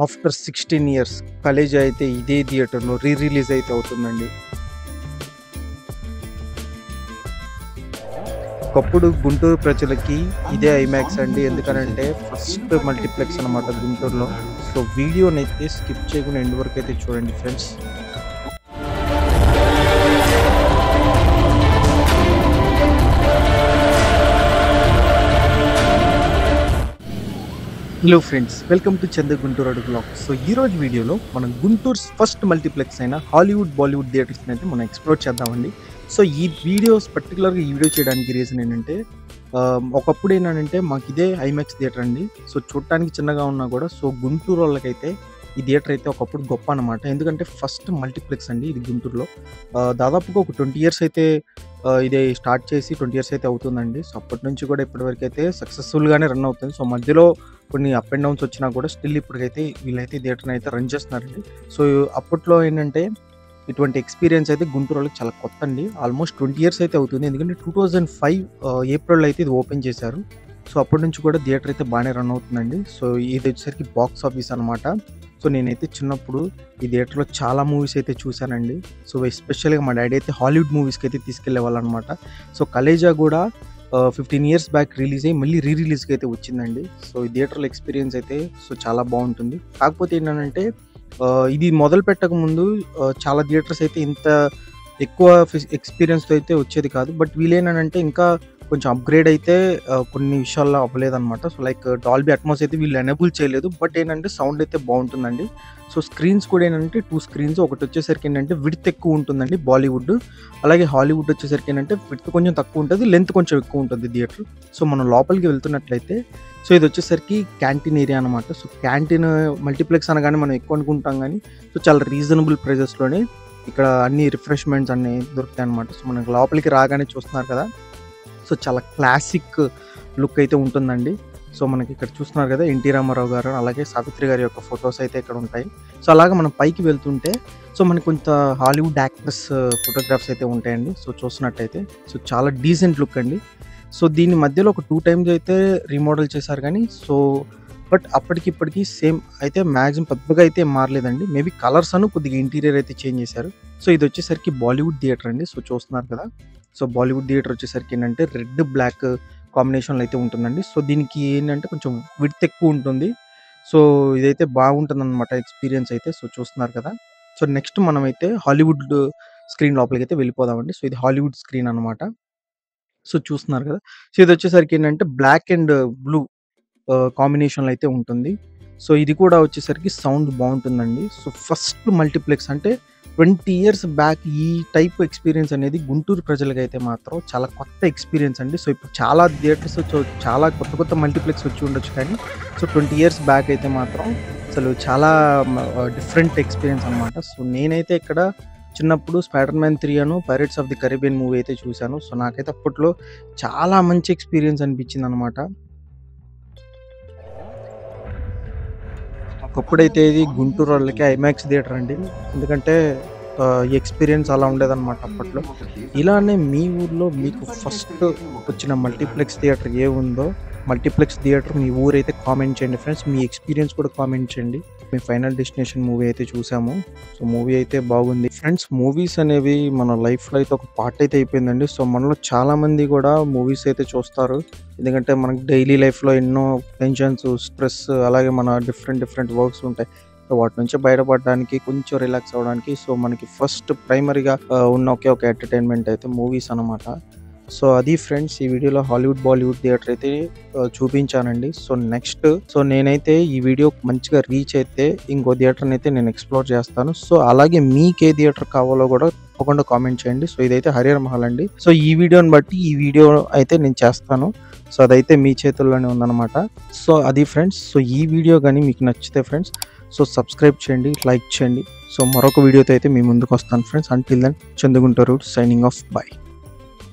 After 16 years Khaleja అయితే ఇదే థియేటర్‌లో రిలీజ్ అయితే అవుతుందండి. ఒకప్పుడు గుంటూరు ప్రజలకి ఇదే ఐమాక్స్ అండి. ఎందుకనంటే ఫస్ట్ మల్టీప్లెక్స్ అనమాట గుంటూరులో. సో వీడియోనైతే స్కిప్ చేయకుండా ఎండ్ వరకు అయితే చూడండి friends. Hello friends, welcome to Chandu Guntur అడుగు బ్లాగ్. సో ఈరోజు వీడియోలో మనం గుంటూరు ఫస్ట్ మల్టీప్లెక్స్ అయిన హాలీవుడ్ బాలీవుడ్ థియేటర్స్ని అయితే మనం ఎక్స్ప్లోర్ చేద్దామండి. సో ఈ వీడియోస్ పర్టికులర్గా ఈ వీడియో చేయడానికి రీజన్ ఏంటంటే ఒకప్పుడు ఏంటంటే మాకు ఇదే ఐమాక్స్ థియేటర్ అండి. సో చూడటానికి చిన్నగా ఉన్నా కూడా సో గుంటూరు వాళ్ళకైతే ఈ థియేటర్ అయితే ఒకప్పుడు గొప్ప అనమాట. ఎందుకంటే ఫస్ట్ మల్టీప్లెక్స్ అండి ఇది గుంటూరులో. దాదాపుగా ఒక 20 ఇయర్స్ అయితే ఇదే స్టార్ట్ చేసి 20 ఇయర్స్ అయితే అవుతుందండి. సో అప్పటి నుంచి కూడా ఇప్పటివరకు అయితే సక్సెస్ఫుల్గానే రన్ అవుతుంది. సో మధ్యలో కొన్ని అప్ అండ్ డౌన్స్ వచ్చినా కూడా స్టిల్ ఇప్పటికైతే వీళ్ళైతే థియేటర్ని అయితే రన్ చేస్తున్నారండి. సో అప్పట్లో ఏంటంటే ఇటువంటి ఎక్స్పీరియన్స్ అయితే గుంటూరు వాళ్ళకి చాలా కొత్త అండి. ఆల్మోస్ట్ 20 ఇయర్స్ అయితే అవుతుంది. ఎందుకంటే 2005 ఏప్రిల్లో అయితే ఇది ఓపెన్ చేశారు. సో అప్పటి నుంచి కూడా థియేటర్ అయితే బాగానే రన్ అవుతుందండి. సో ఇది వచ్చేసరికి బాక్స్ ఆఫీస్ అనమాట. సో నేనైతే చిన్నప్పుడు ఈ థియేటర్లో చాలా మూవీస్ అయితే చూశానండి. సో ఎస్పెషల్గా మా డాడీ అయితే హాలీవుడ్ మూవీస్కి అయితే తీసుకెళ్లేవాళ్ళు అనమాట. సో కలేజా కూడా 15 ఇయర్స్ బ్యాక్ రిలీజ్ అయ్యి మళ్ళీ రిలీజ్కి అయితే వచ్చిందండి. సో ఈ థియేటర్లో ఎక్స్పీరియన్స్ అయితే సో చాలా బాగుంటుంది. కాకపోతే ఏంటంటే ఇది మొదలు పెట్టక ముందు చాలా థియేటర్స్ అయితే ఇంత ఎక్కువ ఎక్స్పీరియన్స్తో అయితే వచ్చేది కాదు. బట్ వీళ్ళేంటంటే ఇంకా కొంచెం అప్గ్రేడ్ అయితే కొన్ని విషయాల్లో అవ్వలేదన్నమాట. సో లైక్ డాల్బీ అట్మాస్ అయితే వీళ్ళు ఎనేబుల్ చేయలేదు. బట్ ఏంటంటే సౌండ్ అయితే బాగుంటుందండి. సో స్క్రీన్స్ కూడా ఏంటంటే 2 స్క్రీన్స్, ఒకటి వచ్చేసరికి ఏంటంటే విడ్త్ ఎక్కువ ఉంటుందండి బాలీవుడ్, అలాగే హాలీవుడ్ వచ్చేసరికి ఏంటంటే విడ్త్ కొంచెం తక్కువ ఉంటుంది, లెంత్ కొంచెం ఎక్కువ ఉంటుంది థియేటర్. సో మనం లోపలికి వెళ్తున్నట్లయితే సో ఇది వచ్చేసరికి క్యాంటీన్ ఏరియా అనమాట. సో క్యాంటీన్ మల్టీప్లెక్స్ అనగానే మనం ఎక్కువ అనుకుంటాం కానీ సో చాలా రీజనబుల్ ప్రైజెస్లోనే ఇక్కడ అన్ని రిఫ్రెష్మెంట్స్ అన్నీ దొరుకుతాయి అనమాట. సో మనకి లోపలికి రాగానే చూస్తున్నారు కదా, సో చాలా క్లాసిక్ లుక్ అయితే ఉంటుందండి. సో మనకి ఇక్కడ చూస్తున్నారు కదా ఎన్టీ రామారావు గారు అలాగే సావిత్రి గారి యొక్క ఫొటోస్ అయితే ఇక్కడ ఉంటాయి. సో అలాగే మనం పైకి వెళ్తుంటే సో మనకి కొంత హాలీవుడ్ యాక్టర్స్ ఫోటోగ్రాఫ్స్ అయితే ఉంటాయండి. సో చూస్తున్నట్టయితే సో చాలా డీసెంట్ లుక్ అండి. సో దీని మధ్యలో ఒక 2 టైమ్స్ అయితే రీమోడల్ చేశారు కానీ సో బట్ అప్పటికిప్పటికి సేమ్ అయితే మ్యాక్సిమం పెద్దగా అయితే మారలేదండి. మేబీ కలర్స్ అను కొద్దిగా ఇంటీరియర్ అయితే చేంజ్ చేశారు. సో ఇది వచ్చేసరికి బాలీవుడ్ థియేటర్ అండి. సో చూస్తున్నారు కదా, సో బాలీవుడ్ థియేటర్ వచ్చేసరికి ఏంటంటే రెడ్ బ్లాక్ కాంబినేషన్లో అయితే ఉంటుందండి. సో దీనికి ఏంటంటే కొంచెం విడ్త్ ఎక్కువ ఉంటుంది. సో ఇదైతే బాగుంటుంది అనమాట ఎక్స్పీరియన్స్ అయితే. సో చూస్తున్నారు కదా, సో నెక్స్ట్ మనమైతే హాలీవుడ్ స్క్రీన్ లోపలికి అయితే వెళ్ళిపోదామండి. సో ఇది హాలీవుడ్ స్క్రీన్ అనమాట. సో చూస్తున్నారు కదా, సో ఇది వచ్చేసరికి ఏంటంటే బ్లాక్ అండ్ బ్లూ కాంబినేషన్లో అయితే ఉంటుంది. సో ఇది కూడా వచ్చేసరికి సౌండ్ బాగుంటుందండి. సో ఫస్ట్ మల్టీప్లెక్స్ అంటే 20 ఇయర్స్ బ్యాక్ ఈ టైప్ ఎక్స్పీరియన్స్ అనేది గుంటూరు ప్రజలకైతే మాత్రం చాలా కొత్త ఎక్స్పీరియన్స్ అండి. సో ఇప్పుడు చాలా థియేటర్స్ చాలా కొత్త కొత్త మల్టీప్లెక్స్ వచ్చి ఉండొచ్చు కానీ సో 20 ఇయర్స్ బ్యాక్ అయితే మాత్రం అసలు చాలా డిఫరెంట్ ఎక్స్పీరియన్స్ అనమాట. సో నేనైతే ఇక్కడ చిన్నప్పుడు spider man 3 Anu pirates of the Caribbean movie అయితే చూశాను. సో నాకైతే అప్పట్లో చాలా మంచి ఎక్స్పీరియన్స్ అనిపించింది అనమాట. ఒకప్పుడైతే ఇది గుంటూరు వాళ్ళకి ఐమాక్స్ థియేటర్ అండి. ఎందుకంటే ఈ ఎక్స్పీరియన్స్ అలా ఉండేదన్నమాట అప్పట్లో. ఇలానే మీ ఊర్లో మీకు ఫస్ట్ వచ్చిన మల్టీప్లెక్స్ థియేటర్ ఏ ఉందో మల్టీప్లెక్స్ థియేటర్ మీ ఊరైతే కామెంట్ చేయండి ఫ్రెండ్స్. మీ ఎక్స్పీరియన్స్ కూడా కామెంట్ చేయండి. మీ ఫైనల్ డెస్టినేషన్ మూవీ అయితే చూసాము. సో మూవీ అయితే బాగుంది ఫ్రెండ్స్. మూవీస్ అనేవి మన లైఫ్లో అయితే ఒక పార్ట్ అయితే అయిపోయిందండి. సో మనలో చాలామంది కూడా మూవీస్ అయితే చూస్తారు. ఎందుకంటే మనకి డైలీ లైఫ్లో ఎన్నో టెన్షన్స్, స్ట్రెస్, అలాగే మన డిఫరెంట్ వర్క్స్ ఉంటాయి. సో వాటి నుంచి బయటపడడానికి, కొంచెం రిలాక్స్ అవ్వడానికి సో మనకి ఫస్ట్ ప్రైమరీగా ఉన్న ఒకే ఒక ఎంటర్టైన్మెంట్ అయితే మూవీస్ అనమాట. సో అది ఫ్రెండ్స్, ఈ వీడియోలో హాలీవుడ్ బాలీవుడ్ థియేటర్ అయితే చూపించానండి. సో నెక్స్ట్ సో నేనైతే ఈ వీడియో మంచిగా రీచ్ అయితే ఇంకో థియేటర్ని అయితే నేను ఎక్స్ప్లోర్ చేస్తాను. సో అలాగే మీకు ఏ థియేటర్ కావాలో కూడా తప్పకుండా కామెంట్ చేయండి. సో ఇదైతే హరిహర మహల్ అండి. సో ఈ వీడియోని బట్టి ఈ వీడియో అయితే నేను చేస్తాను. సో అదైతే మీ చేతుల్లోనే ఉందన్నమాట. సో అది ఫ్రెండ్స్. సో ఈ వీడియో కానీ మీకు నచ్చితే ఫ్రెండ్స్ సో సబ్స్క్రైబ్ చేయండి, లైక్ చేయండి. సో మరొక వీడియోతో అయితే మీ ముందుకు వస్తాను friends. Until then Chandu Guntur signing off, by.